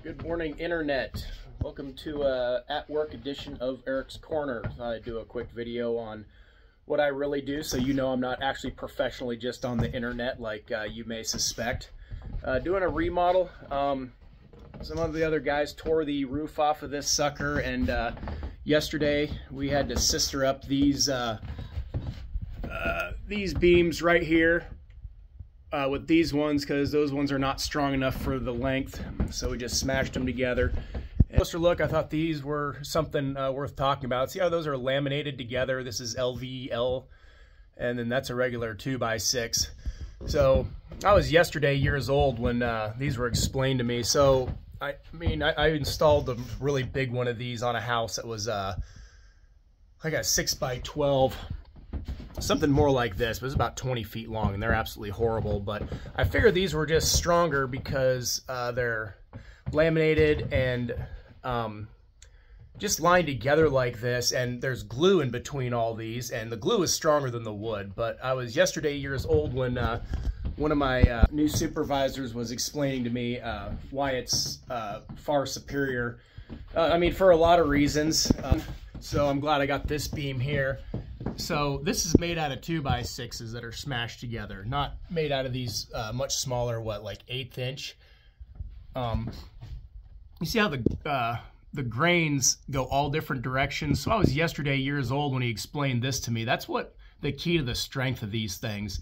Good morning, Internet. Welcome to at work edition of Erik's Corner. I do a quick video on what I really do, so you know I'm not actually professionally just on the internet like you may suspect. Doing a remodel. Some of the other guys tore the roof off of this sucker, and yesterday we had to sister up these beams right here. With these ones, because those ones are not strong enough for the length, so we just smashed them together. And closer look, I thought these were something worth talking about. See how those are laminated together? This is LVL, and then that's a regular 2x6. So I was yesterday years old when these were explained to me. So I installed a really big one of these on a house that was like a 6x12. Something more like this, but it's about 20 feet long, and they're absolutely horrible. But I figured these were just stronger because they're laminated and just lined together like this, and there's glue in between all these, and the glue is stronger than the wood. But I was yesterday years old when one of my new supervisors was explaining to me why it's far superior. I mean, for a lot of reasons. So I'm glad I got this beam here. So this is made out of 2x6s that are smashed together, not made out of these much smaller, like 1/8 inch. You see how the grains go all different directions. So I was yesterday years old when he explained this to me. That's what the key to the strength of these things.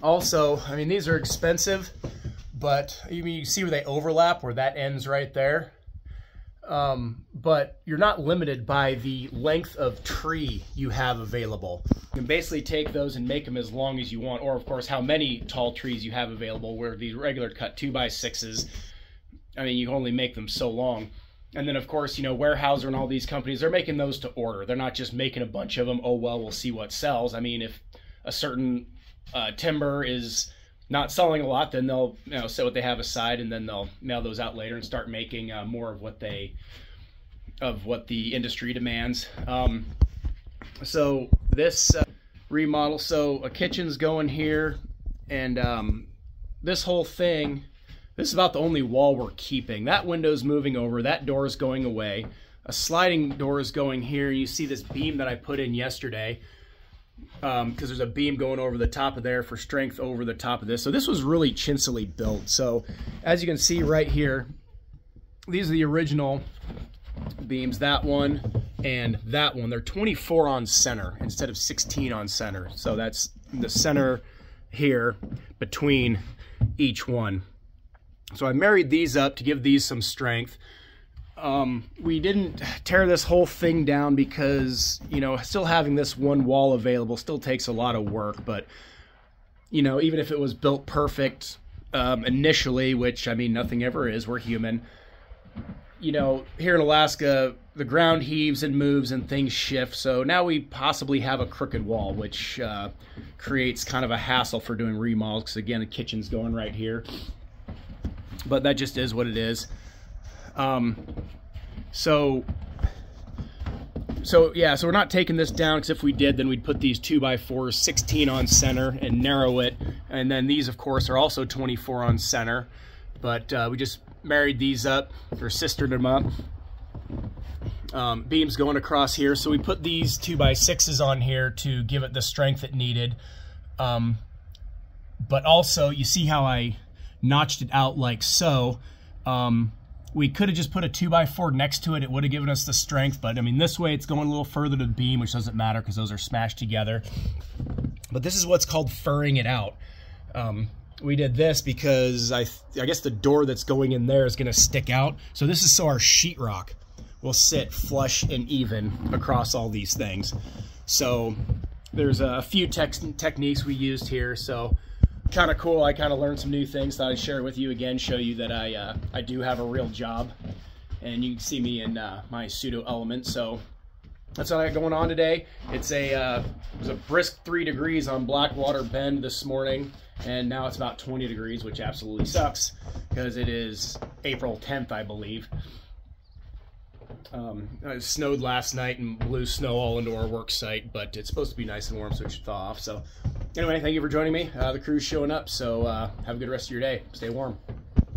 Also, I mean, these are expensive, but you see where they overlap, where that ends right there. But you're not limited by the length of tree you have available. You can basically take those and make them as long as you want, or of course how many tall trees you have available, where these regular cut 2x6s, I mean, you can only make them so long. And then of course, you know, Weyerhaeuser and all these companies, they're making those to order. They're not just making a bunch of them, oh well, we'll see what sells. I mean, if a certain timber is not selling a lot, then they'll, you know, set what they have aside, and then they'll mail those out later and start making more of what the industry demands. So this remodel, so a kitchen's going here, and this whole thing, this is about the only wall we're keeping. That window's moving over, that door is going away, a sliding door is going here. You see this beam that I put in yesterday, because there's a beam going over the top of there for strength over the top of this. So this was really chinsily built. So as you can see right here, these are the original beams, that one and that one. They're 24 on center instead of 16 on center. So that's the center here between each one. So I married these up to give these some strength. We didn't tear this whole thing down because, you know, still having this one wall available still takes a lot of work. But, you know, even if it was built perfect initially, which, I mean, nothing ever is, we're human. You know, here in Alaska, the ground heaves and moves and things shift. So now we possibly have a crooked wall, which creates kind of a hassle for doing remodels. Because again, the kitchen's going right here. But that just is what it is. So we're not taking this down, because if we did, then we'd put these 2x4s 16 on center and narrow it. And then these, of course, are also 24 on center. But we just married these up, or sistered them up. Beams going across here. So we put these 2x6s on here to give it the strength it needed. But also, you see how I notched it out like so. We could have just put a 2x4 next to it. It would have given us the strength, but I mean, this way it's going a little further to the beam, which doesn't matter because those are smashed together. But this is what's called furring it out. We did this because I guess the door that's going in there is going to stick out. So this is so our sheetrock will sit flush and even across all these things. So there's a few techniques we used here. So kind of cool. I kind of learned some new things. Thought I'd share it with you again, show you that I do have a real job, and you can see me in my pseudo element. So that's all I got going on today. It was a brisk 3 degrees on Blackwater Bend this morning, and now it's about 20 degrees, which absolutely sucks because it is April 10th, I believe. It snowed last night and blew snow all into our work site, but it's supposed to be nice and warm, so it should thaw off. So anyway, thank you for joining me. The crew's showing up, so have a good rest of your day. Stay warm.